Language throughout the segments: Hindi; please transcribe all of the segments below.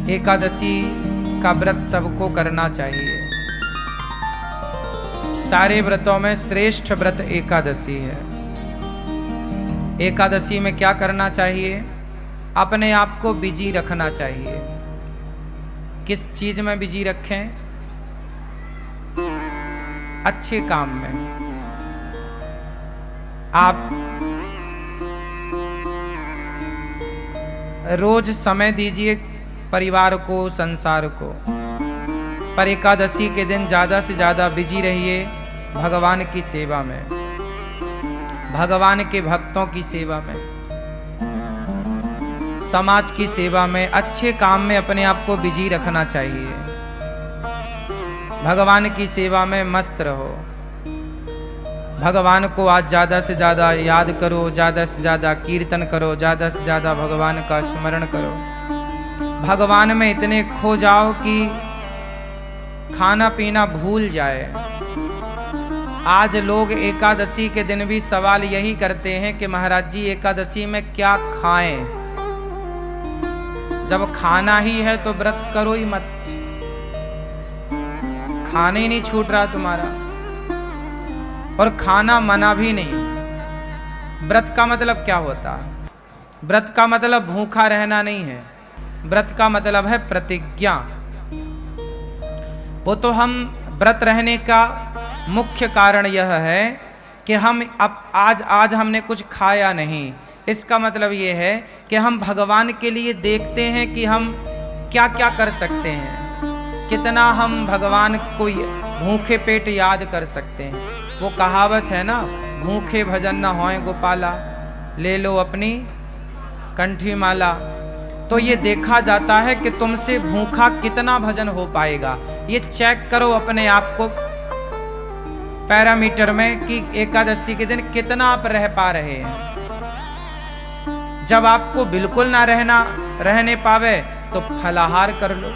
एकादशी का व्रत सबको करना चाहिए। सारे व्रतों में श्रेष्ठ व्रत एकादशी है। एकादशी में क्या करना चाहिए? अपने आप को बिजी रखना चाहिए। किस चीज में बिजी रखें? अच्छे काम में। आप रोज समय दीजिए परिवार को, संसार को, पर एकादशी के दिन ज्यादा से ज्यादा बिजी रहिए भगवान की सेवा में, भगवान के भक्तों की सेवा में, समाज की सेवा में, अच्छे काम में अपने आप को बिजी रखना चाहिए। भगवान की सेवा में मस्त रहो। भगवान को आज ज्यादा से ज्यादा याद करो, ज्यादा से ज्यादा कीर्तन करो, ज्यादा से ज्यादा भगवान का स्मरण करो। भगवान में इतने खो जाओ कि खाना पीना भूल जाए। आज लोग एकादशी के दिन भी सवाल यही करते हैं कि महाराज जी एकादशी में क्या खाएं? जब खाना ही है तो व्रत करो ही मत। खाना ही नहीं छूट रहा तुम्हारा, और खाना मना भी नहीं। व्रत का मतलब क्या होता है? व्रत का मतलब भूखा रहना नहीं है। व्रत का मतलब है प्रतिज्ञा। वो तो हम व्रत रहने का मुख्य कारण यह है कि हम अब आज हमने कुछ खाया नहीं। इसका मतलब ये है कि हम भगवान के लिए देखते हैं कि हम क्या क्या कर सकते हैं, कितना हम भगवान को भूखे पेट याद कर सकते हैं। वो कहावत है ना, भूखे भजन न होए गोपाला, ले लो अपनी कंठी माला। तो ये देखा जाता है कि तुमसे भूखा कितना भजन हो पाएगा। ये चेक करो अपने आप को पैरामीटर में कि एकादशी के दिन कितना आप रह पा रहे हैं। जब आपको बिल्कुल ना रहने पावे तो फलाहार कर लो।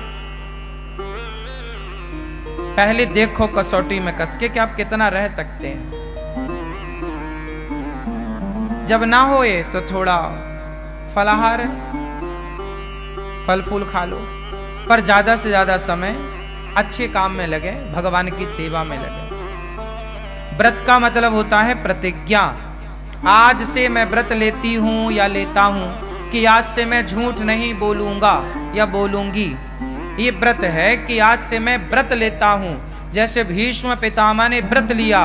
पहले देखो कसौटी में कस के कि आप कितना रह सकते हैं। जब ना होए तो थोड़ा फलाहार, फल फूल खा लो, पर ज्यादा से ज्यादा समय अच्छे काम में लगे, भगवान की सेवा में लगे। व्रत का मतलब होता है प्रतिज्ञा। आज से मैं व्रत लेती हूं या लेता हूं कि आज से मैं झूठ नहीं बोलूंगा या बोलूंगी। ये व्रत है कि आज से मैं व्रत लेता हूं। जैसे भीष्म पितामह ने व्रत लिया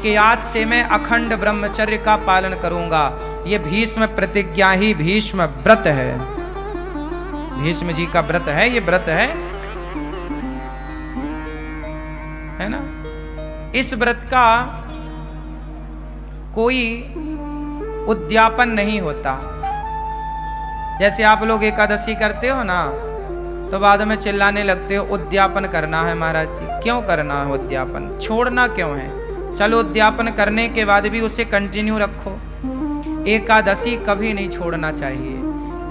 कि आज से मैं अखंड ब्रह्मचर्य का पालन करूंगा। ये भीष्म प्रतिज्ञा ही भीष्म व्रत है। भीष्म जी का व्रत है, ये व्रत है ना। इस व्रत का कोई उद्यापन नहीं होता। जैसे आप लोग एकादशी करते हो ना, तो बाद में चिल्लाने लगते हो उद्यापन करना है महाराज जी। क्यों करना है उद्यापन? छोड़ना क्यों है? चलो उद्यापन करने के बाद भी उसे कंटिन्यू रखो। एकादशी कभी नहीं छोड़ना चाहिए।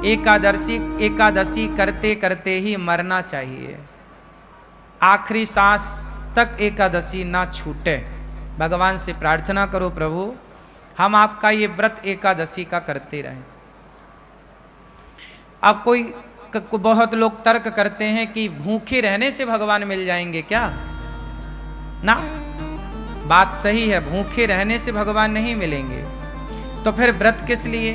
एकादशी करते करते ही मरना चाहिए। आखिरी सांस तक एकादशी ना छूटे। भगवान से प्रार्थना करो, प्रभु हम आपका ये व्रत एकादशी का करते रहें। अब बहुत लोग तर्क करते हैं कि भूखे रहने से भगवान मिल जाएंगे क्या? ना, बात सही है, भूखे रहने से भगवान नहीं मिलेंगे। तो फिर व्रत किस लिए?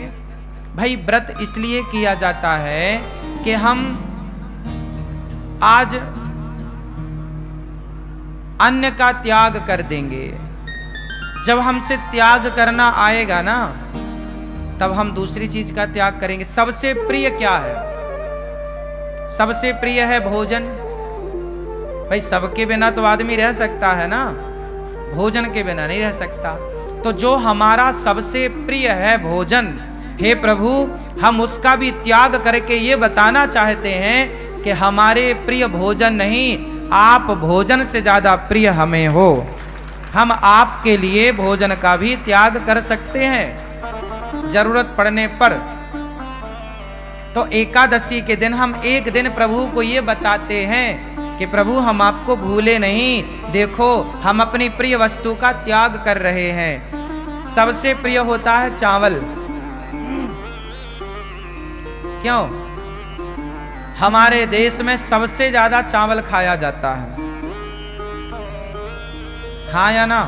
भाई व्रत इसलिए किया जाता है कि हम आज अन्न का त्याग कर देंगे। जब हमसे त्याग करना आएगा ना, तब हम दूसरी चीज का त्याग करेंगे। सबसे प्रिय क्या है? सबसे प्रिय है भोजन। भाई सबके बिना तो आदमी रह सकता है ना, भोजन के बिना नहीं रह सकता। तो जो हमारा सबसे प्रिय है भोजन, हे प्रभु हम उसका भी त्याग करके ये बताना चाहते हैं कि हमारे प्रिय भोजन नहीं, आप भोजन से ज्यादा प्रिय हमें हो। हम आपके लिए भोजन का भी त्याग कर सकते हैं जरूरत पड़ने पर। तो एकादशी के दिन हम एक दिन प्रभु को ये बताते हैं कि प्रभु हम आपको भूले नहीं, देखो हम अपनी प्रिय वस्तु का त्याग कर रहे हैं। सबसे प्रिय होता है चावल। क्यों? हमारे देश में सबसे ज्यादा चावल खाया जाता है, हाँ या ना?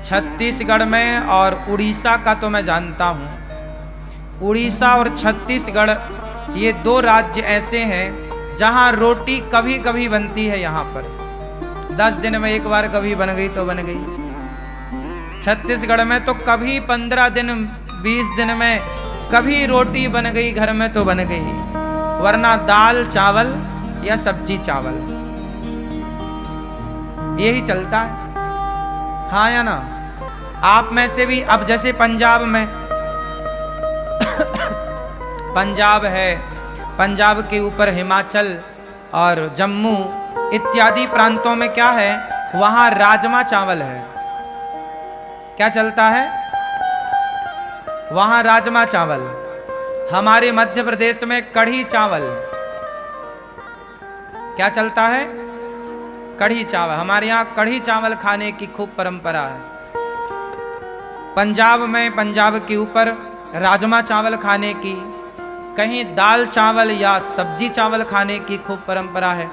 छत्तीसगढ़ में और उड़ीसा का तो मैं जानता हूं, उड़ीसा और छत्तीसगढ़ ये दो राज्य ऐसे हैं जहां रोटी कभी कभी बनती है। यहां पर 10 दिन में एक बार कभी बन गई तो बन गई। छत्तीसगढ़ में तो कभी 15 दिन 20 दिन में कभी रोटी बन गई घर में तो बन गई, वरना दाल चावल या सब्जी चावल यही चलता है, हाँ या ना? आप में से भी अब जैसे पंजाब में पंजाब है, पंजाब के ऊपर हिमाचल और जम्मू इत्यादि प्रांतों में क्या है, वहां राजमा चावल है। क्या चलता है? वहां राजमा चावल। हमारे मध्य प्रदेश में कढ़ी चावल। क्या चलता है? कढ़ी चावल। हमारे यहाँ कढ़ी चावल खाने की खूब परंपरा है। पंजाब में, पंजाब के ऊपर राजमा चावल खाने की, कहीं दाल चावल या सब्जी चावल खाने की खूब परंपरा है।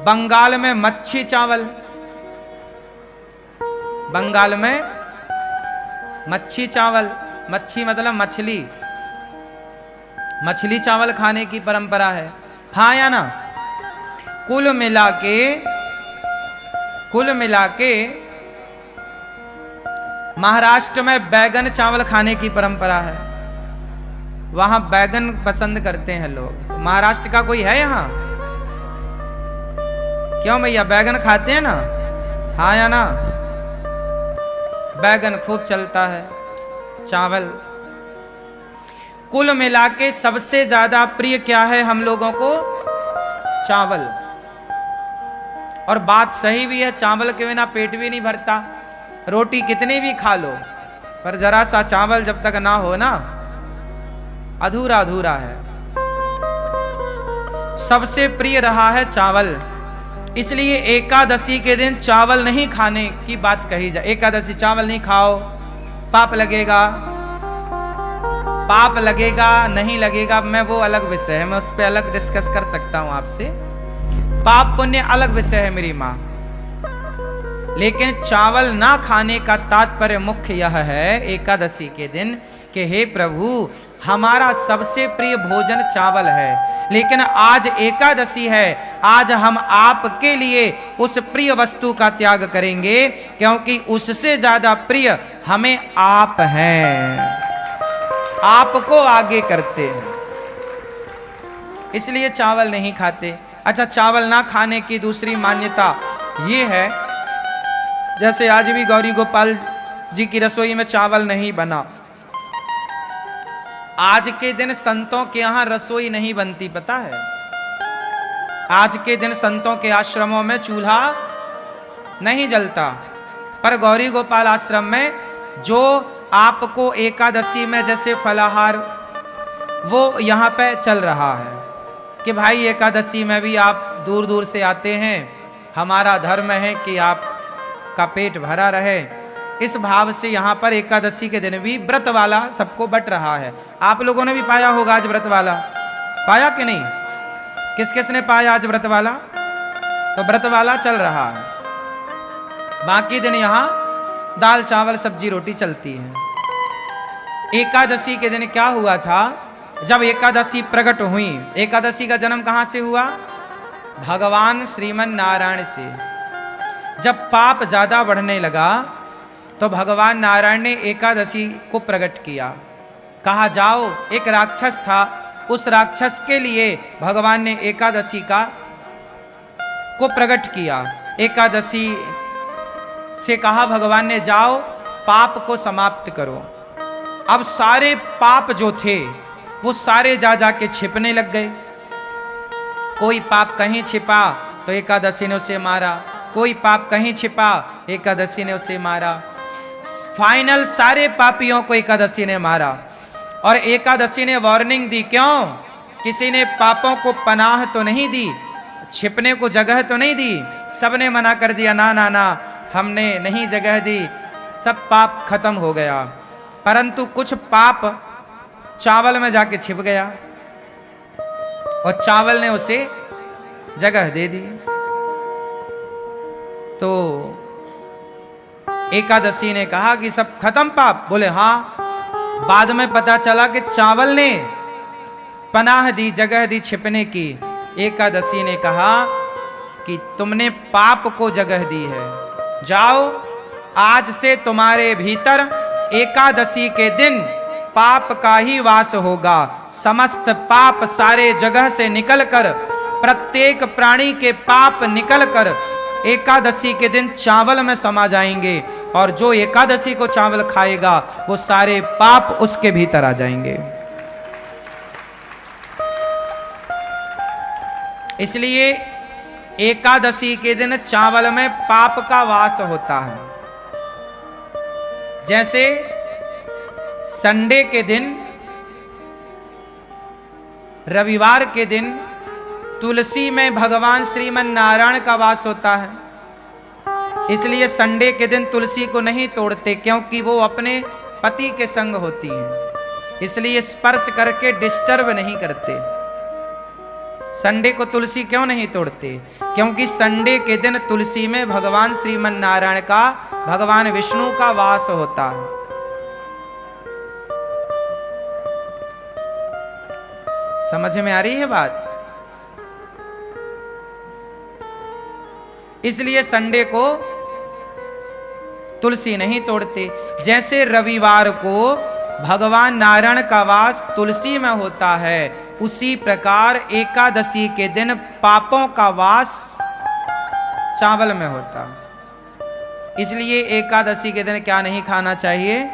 बंगाल में मच्छी चावल, बंगाल में मच्छी चावल, मच्छी मतलब मछली, मछली चावल खाने की परंपरा है, हाँ या ना? कुल मिला के महाराष्ट्र में बैगन चावल खाने की परंपरा है। वहां बैगन पसंद करते हैं लोग। महाराष्ट्र का कोई है यहां? क्यों भैया, बैगन खाते हैं ना, हाँ या ना? बैगन खूब चलता है, चावल। कुल मिला के सबसे ज्यादा प्रिय क्या है हम लोगों को? चावल। और बात सही भी है, चावल के बिना पेट भी नहीं भरता। रोटी कितनी भी खा लो, पर जरा सा चावल जब तक ना हो ना, अधूरा अधूरा है। सबसे प्रिय रहा है चावल, इसलिए एकादशी के दिन चावल नहीं खाने की बात कही जाए। एकादशी चावल नहीं खाओ, पाप लगेगा। पाप लगेगा नहीं लगेगा मैं वो अलग विषय है, मैं उस पर अलग डिस्कस कर सकता हूं आपसे। पाप पुण्य अलग विषय है मेरी मां। लेकिन चावल ना खाने का तात्पर्य मुख्य यह है एकादशी के दिन कि हे प्रभु, हमारा सबसे प्रिय भोजन चावल है, लेकिन आज एकादशी है, आज हम आपके लिए उस प्रिय वस्तु का त्याग करेंगे, क्योंकि उससे ज्यादा प्रिय हमें आप हैं, आपको आगे करते हैं, इसलिए चावल नहीं खाते। अच्छा, चावल ना खाने की दूसरी मान्यता ये है, जैसे आज भी गौरी गोपाल जी की रसोई में चावल नहीं बना। आज के दिन संतों के यहां रसोई नहीं बनती, पता है? आज के दिन संतों के आश्रमों में चूल्हा नहीं जलता, पर गौरी गोपाल आश्रम में जो आपको एकादशी में जैसे फलाहार वो यहाँ पे चल रहा है कि भाई एकादशी में भी आप दूर दूर से आते हैं, हमारा धर्म है कि आप का पेट भरा रहे, इस भाव से यहाँ पर एकादशी के दिन भी व्रत वाला सबको बट रहा है। आप लोगों ने भी पाया होगा आज व्रत वाला, पाया कि नहीं? किस किस ने पाया आज व्रत वाला? तो व्रत वाला चल रहा है, बाकी दिन यहाँ दाल चावल सब्जी रोटी चलती है। एकादशी के दिन क्या हुआ था? जब एकादशी प्रकट हुई, एकादशी का जन्म कहाँ से हुआ? भगवान श्रीमन नारायण से। जब पाप ज्यादा बढ़ने लगा तो भगवान नारायण ने एकादशी को प्रकट किया। कहा जाओ, एक राक्षस था, उस राक्षस के लिए भगवान ने एकादशी को प्रकट किया। एकादशी से कहा भगवान ने, जाओ पाप को समाप्त करो। अब सारे पाप जो थे वो सारे जा जाके छिपने लग गए। कोई पाप कहीं छिपा तो एकादशी ने उसे मारा, कोई पाप कहीं छिपा एकादशी ने उसे मारा। फाइनल सारे पापियों को एकादशी ने मारा। और एकादशी ने वार्निंग दी, क्यों? किसी ने पापों को पनाह तो नहीं दी, छिपने को जगह तो नहीं दी, सबने मना कर दिया, ना ना ना, हमने नहीं जगह दी, सब पाप खत्म हो गया। परंतु कुछ पाप चावल में जाके छिप गया। और चावल ने उसे जगह दे दी। तो एकादशी ने कहा कि सब खत्म पाप? बोले हाँ। बाद में पता चला कि चावल ने पनाह दी, जगह दी छिपने की। एकादशी ने कहा कि तुमने पाप को जगह दी है, जाओ आज से तुम्हारे भीतर एकादशी के दिन पाप का ही वास होगा। समस्त पाप सारे जगह से निकलकर, प्रत्येक प्राणी के पाप निकलकर एकादशी के दिन चावल में समा जाएंगे, और जो एकादशी को चावल खाएगा वो सारे पाप उसके भीतर आ जाएंगे। इसलिए एकादशी के दिन चावल में पाप का वास होता है। जैसे संडे के दिन, रविवार के दिन तुलसी में भगवान श्रीमन नारायण का वास होता है, इसलिए संडे के दिन तुलसी को नहीं तोड़ते, क्योंकि वो अपने पति के संग होती है, इसलिए स्पर्श करके डिस्टर्ब नहीं करते। संडे को तुलसी क्यों नहीं तोड़ते? क्योंकि संडे के दिन तुलसी में भगवान श्रीमन नारायण का, भगवान विष्णु का वास होता है। समझ में आ रही है बात? इसलिए संडे को तुलसी नहीं तोड़ते। जैसे रविवार को भगवान नारायण का वास तुलसी में होता है, उसी प्रकार एकादशी के दिन पापों का वास चावल में होता है। इसलिए एकादशी के दिन क्या नहीं खाना चाहिए?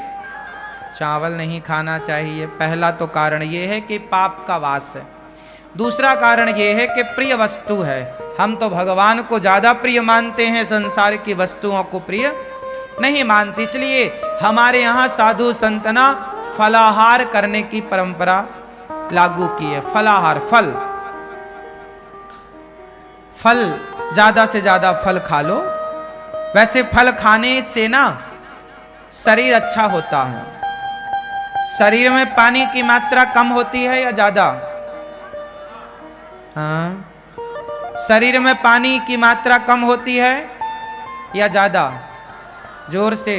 चावल नहीं खाना चाहिए। पहला तो कारण यह है कि पाप का वास है। दूसरा कारण यह है कि प्रिय वस्तु है। हम तो भगवान को ज्यादा प्रिय मानते हैं, संसार की वस्तुओं को प्रिय नहीं मानते। इसलिए हमारे यहाँ साधु संतना फलाहार करने की परंपरा लागू की है। फलाहार, फल ज्यादा से ज्यादा फल खा लो। वैसे फल खाने से ना शरीर अच्छा होता है। शरीर में पानी की मात्रा कम होती है या ज्यादा? हाँ, शरीर में पानी की मात्रा कम होती है या ज्यादा? जोर से।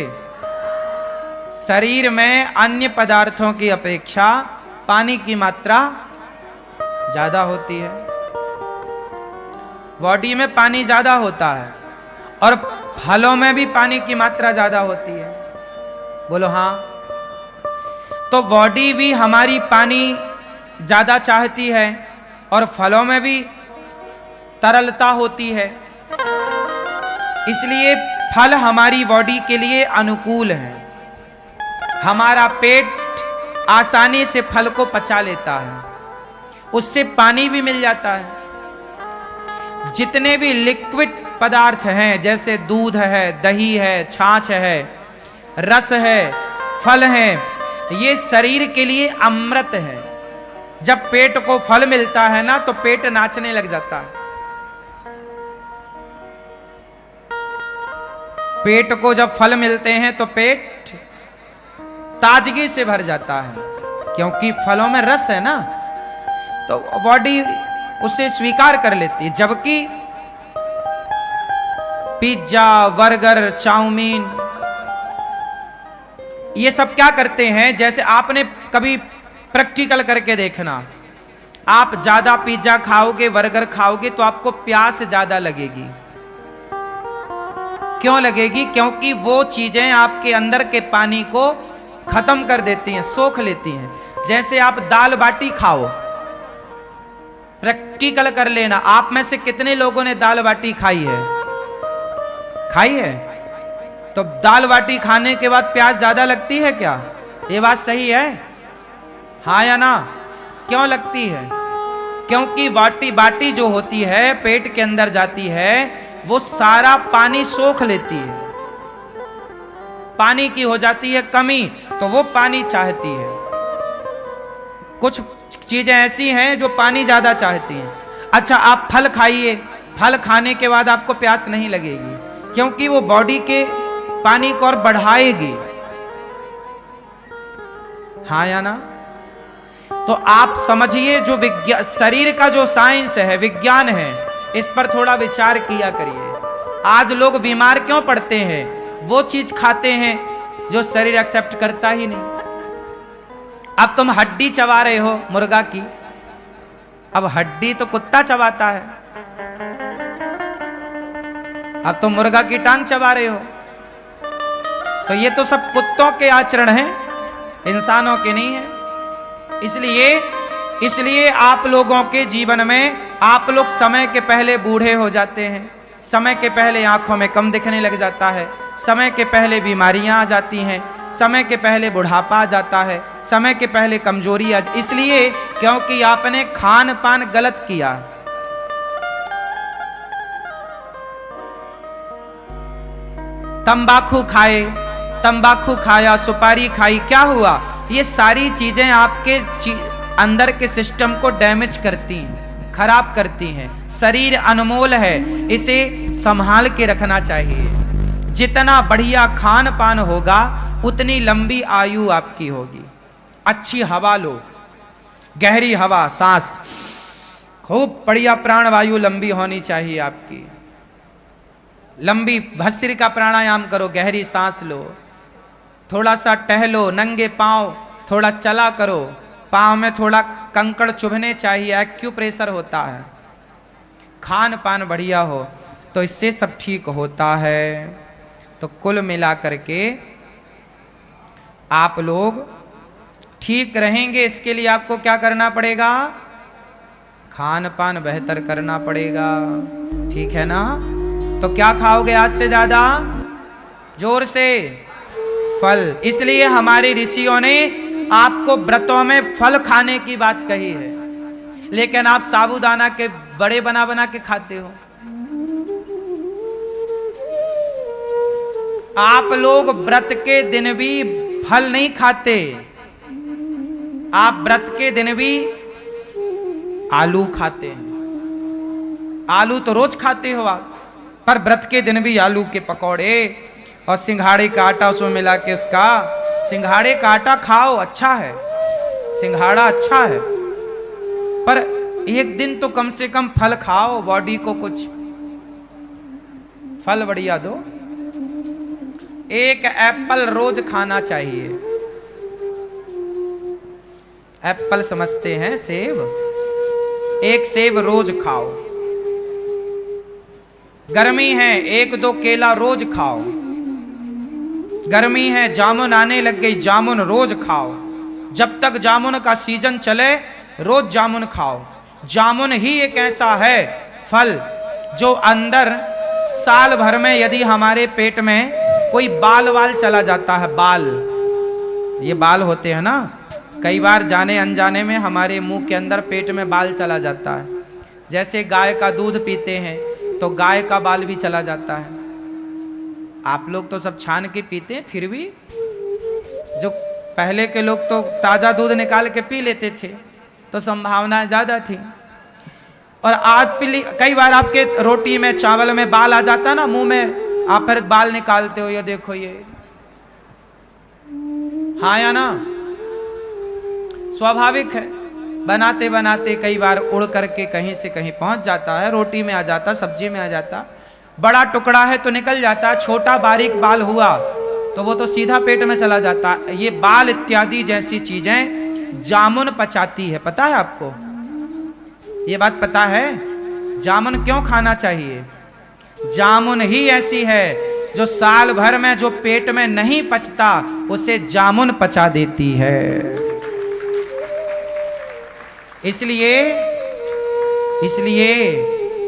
शरीर में अन्य पदार्थों की अपेक्षा पानी की मात्रा ज्यादा होती है। बॉडी में पानी ज्यादा होता है और फलों में भी पानी की मात्रा ज्यादा होती है। बोलो हाँ। तो बॉडी भी हमारी पानी ज्यादा चाहती है और फलों में भी तरलता होती है, इसलिए फल हमारी बॉडी के लिए अनुकूल है। हमारा पेट आसानी से फल को पचा लेता है, उससे पानी भी मिल जाता है। जितने भी लिक्विड पदार्थ हैं, जैसे दूध है, दही है, छाछ है, रस है, फल है, ये शरीर के लिए अमृत है। जब पेट को फल मिलता है ना, तो पेट नाचने लग जाता है। पेट को जब फल मिलते हैं तो पेट ताजगी से भर जाता है, क्योंकि फलों में रस है ना, तो बॉडी उसे स्वीकार कर लेती है। जबकि पिज्जा, बर्गर, चाउमीन, ये सब क्या करते हैं? जैसे आपने कभी प्रैक्टिकल करके देखना, आप ज्यादा पिज्जा खाओगे, बर्गर खाओगे तो आपको प्यास ज्यादा लगेगी। क्यों लगेगी? क्योंकि वो चीजें आपके अंदर के पानी को खत्म कर देती हैं, सोख लेती हैं। जैसे आप दाल बाटी खाओ, प्रैक्टिकल कर लेना, आप में से कितने लोगों ने दाल बाटी खाई है? खाई है? तो दाल बाटी खाने के बाद प्यास ज्यादा लगती है क्या? ये बात सही है? हाँ या ना? क्यों लगती है? क्योंकि बाटी जो होती है, पेट के अंदर जाती है, वो सारा पानी सोख लेती है। पानी की हो जाती है कमी, तो वो पानी चाहती है। कुछ चीजें ऐसी हैं जो पानी ज्यादा चाहती हैं। अच्छा, आप फल खाइए, फल खाने के बाद आपको प्यास नहीं लगेगी, क्योंकि वो बॉडी के पानी को और बढ़ाएगी। हाँ या ना? तो आप समझिए जो विज्ञान, शरीर का जो साइंस है, विज्ञान है, इस पर थोड़ा विचार किया करिए। आज लोग बीमार क्यों पड़ते हैं? वो चीज खाते हैं जो शरीर एक्सेप्ट करता ही नहीं। अब तुम हड्डी चबा रहे हो मुर्गा की, अब हड्डी तो कुत्ता चबाता है, अब तुम मुर्गा की टांग चबा रहे हो। तो ये तो सब कुत्तों के आचरण हैं, इंसानों के नहीं है। इसलिए आप लोगों के जीवन में आप लोग समय के पहले बूढ़े हो जाते हैं, समय के पहले आंखों में कम दिखने लग जाता है, समय के पहले बीमारियां आ जाती हैं, समय के पहले बुढ़ापा आ जाता है, समय के पहले कमजोरी आ, इसलिए क्योंकि आपने खान पान गलत किया। तंबाकू खाया, सुपारी खाई, क्या हुआ? ये सारी चीजें आपके अंदर के सिस्टम को डैमेज करती हैं, खराब करती हैं। शरीर अनमोल है, इसे संभाल के रखना चाहिए। जितना बढ़िया खान पान होगा उतनी लंबी आयु आपकी होगी। अच्छी हवा लो, गहरी हवा, सांस, खूब बढ़िया प्राणवायु लंबी होनी चाहिए आपकी। लंबी भस्त्रिका प्राणायाम करो, गहरी सांस लो, थोड़ा सा टहलो, नंगे पांव थोड़ा चला करो, पांव में थोड़ा कंकड़ चुभने चाहिए, एक्यूप्रेशर होता है। खान पान बढ़िया हो तो इससे सब ठीक होता है। तो कुल मिला करके आप लोग ठीक रहेंगे, इसके लिए आपको क्या करना पड़ेगा? खान पान बेहतर करना पड़ेगा, ठीक है ना? तो क्या खाओगे आज से ज्यादा? जोर से फल। इसलिए हमारे ऋषियों ने आपको व्रतों में फल खाने की बात कही है, लेकिन आप साबूदाना के बड़े बना बना के खाते हो। आप लोग व्रत के दिन भी फल नहीं खाते, आप व्रत के दिन भी आलू खाते हैं। आलू तो रोज खाते हो आप, पर व्रत के दिन भी आलू के पकौड़े और सिंघाड़े का आटा उसमें मिला के उसका, सिंघाड़े का आटा खाओ, अच्छा है, सिंघाड़ा अच्छा है, पर एक दिन तो कम से कम फल खाओ, बॉडी को कुछ फल बढ़िया दो। एक एप्पल रोज खाना चाहिए। एप्पल समझते हैं सेब, एक सेब रोज खाओ। गर्मी है, एक दो केला रोज खाओ। गर्मी है, जामुन आने लग गई, जामुन रोज खाओ। जब तक जामुन का सीजन चले रोज जामुन खाओ। जामुन ही एक ऐसा है फल जो अंदर साल भर में यदि हमारे पेट में कोई बाल वाल चला जाता है, बाल, ये बाल होते हैं ना, कई बार जाने अनजाने में हमारे मुंह के अंदर पेट में बाल चला जाता है। जैसे गाय का दूध पीते हैं तो गाय का बाल भी चला जाता है। आप लोग तो सब छान के पीते हैं, फिर भी जो पहले के लोग तो ताजा दूध निकाल के पी लेते थे, तो संभावना ज्यादा थी। और आज कई बार आपके रोटी में चावल में बाल आ जाता ना मुंह में, आप फिर बाल निकालते हो, ये देखो ये, हाँ या ना? स्वाभाविक है। बनाते बनाते कई बार उड़ करके कहीं से कहीं पहुंच जाता है, रोटी में आ जाता, सब्जी में आ जाता। बड़ा टुकड़ा है तो निकल जाता, छोटा बारीक बाल हुआ तो वो तो सीधा पेट में चला जाता। ये बाल इत्यादि जैसी चीजें जामुन पचाती है, पता है आपको? ये बात पता है? जामुन क्यों खाना चाहिए? जामुन ही ऐसी है जो साल भर में जो पेट में नहीं पचता उसे जामुन पचा देती है। इसलिए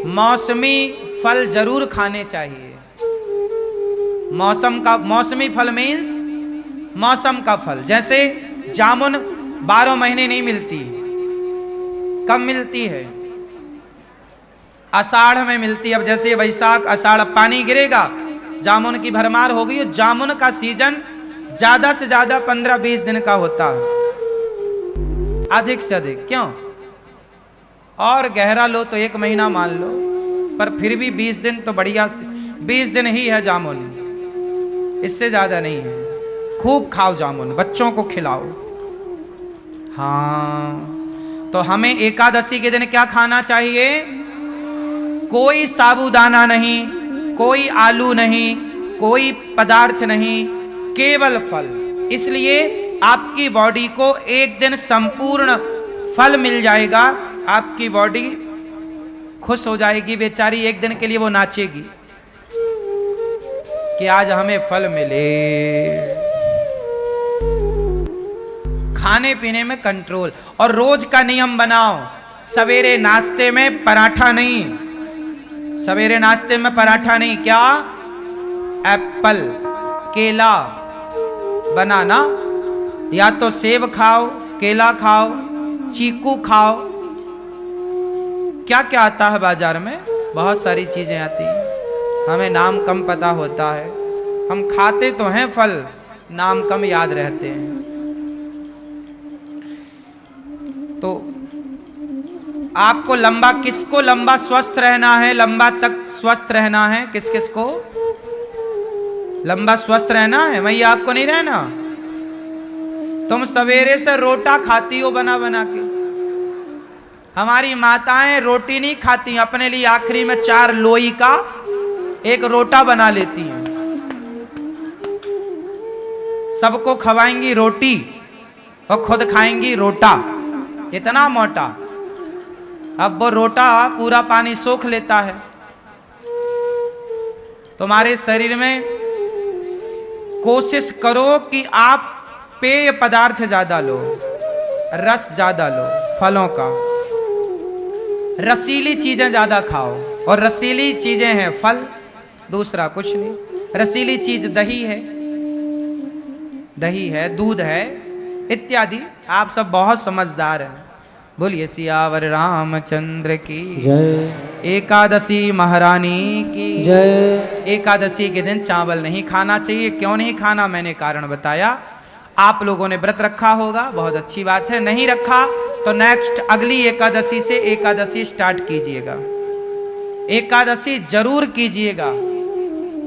मौसमी फल जरूर खाने चाहिए। मौसमी फल मीन्स मौसम का फल। जैसे जामुन 12 महीने नहीं मिलती, कब मिलती है? आषाढ़ में मिलती। अब जैसे वैशाख आषाढ़ पानी गिरेगा, जामुन की भरमार हो गई। जामुन का सीजन ज्यादा से ज्यादा 15-20 दिन का होता है, अधिक से अधिक। क्यों? और गहरा लो तो 1 महीना मान लो, पर फिर भी 20 दिन तो बढ़िया, 20 दिन ही है जामुन, इससे ज्यादा नहीं है। खूब खाओ जामुन, बच्चों को खिलाओ। हाँ, तो हमें एकादशी के दिन क्या खाना चाहिए? कोई साबूदाना नहीं, कोई आलू नहीं, कोई पदार्थ नहीं, केवल फल। इसलिए आपकी बॉडी को एक दिन संपूर्ण फल मिल जाएगा, आपकी बॉडी खुश हो जाएगी, बेचारी एक दिन के लिए वो नाचेगी कि आज हमें फल मिले। खाने पीने में कंट्रोल, और रोज का नियम बनाओ, सवेरे नाश्ते में पराठा नहीं, सवेरे नाश्ते में पराठा नहीं, क्या? एप्पल, केला, बनाना, या तो सेब खाओ, केला खाओ, चीकू खाओ। क्या क्या आता है बाजार में? बहुत सारी चीजें आती हैं, हमें नाम कम पता होता है। हम खाते तो हैं फल, नाम कम याद रहते हैं। तो आपको लंबा, किसको लंबा स्वस्थ रहना है, लंबा तक स्वस्थ रहना है? किस किस को लंबा स्वस्थ रहना है? मैया आपको नहीं रहना? तुम सवेरे से रोटा खाती हो बना बना के। हमारी माताएं रोटी नहीं खाती, अपने लिए आखिरी में 4 लोई का एक रोटा बना लेती हैं। सबको खवाएंगी रोटी और खुद खाएंगी रोटा, इतना मोटा। अब वो रोटा पूरा पानी सोख लेता है। तुम्हारे शरीर में कोशिश करो कि आप पेय पदार्थ ज्यादा लो, रस ज्यादा लो, फलों का, रसीली चीजें ज्यादा खाओ। और रसीली चीजें हैं फल, दूसरा कुछ नहीं। रसीली चीज दही है, दही है, दूध है, इत्यादि। आप सब बहुत समझदार हैं। बोलिए सियावर रामचंद्र की जय। एकादशी महारानी की जय। एकादशी के दिन चावल नहीं खाना चाहिए। क्यों नहीं खाना, मैंने कारण बताया। आप लोगों ने व्रत रखा होगा, बहुत अच्छी बात है। नहीं रखा तो नेक्स्ट अगली एकादशी से एकादशी स्टार्ट कीजिएगा, एकादशी जरूर कीजिएगा।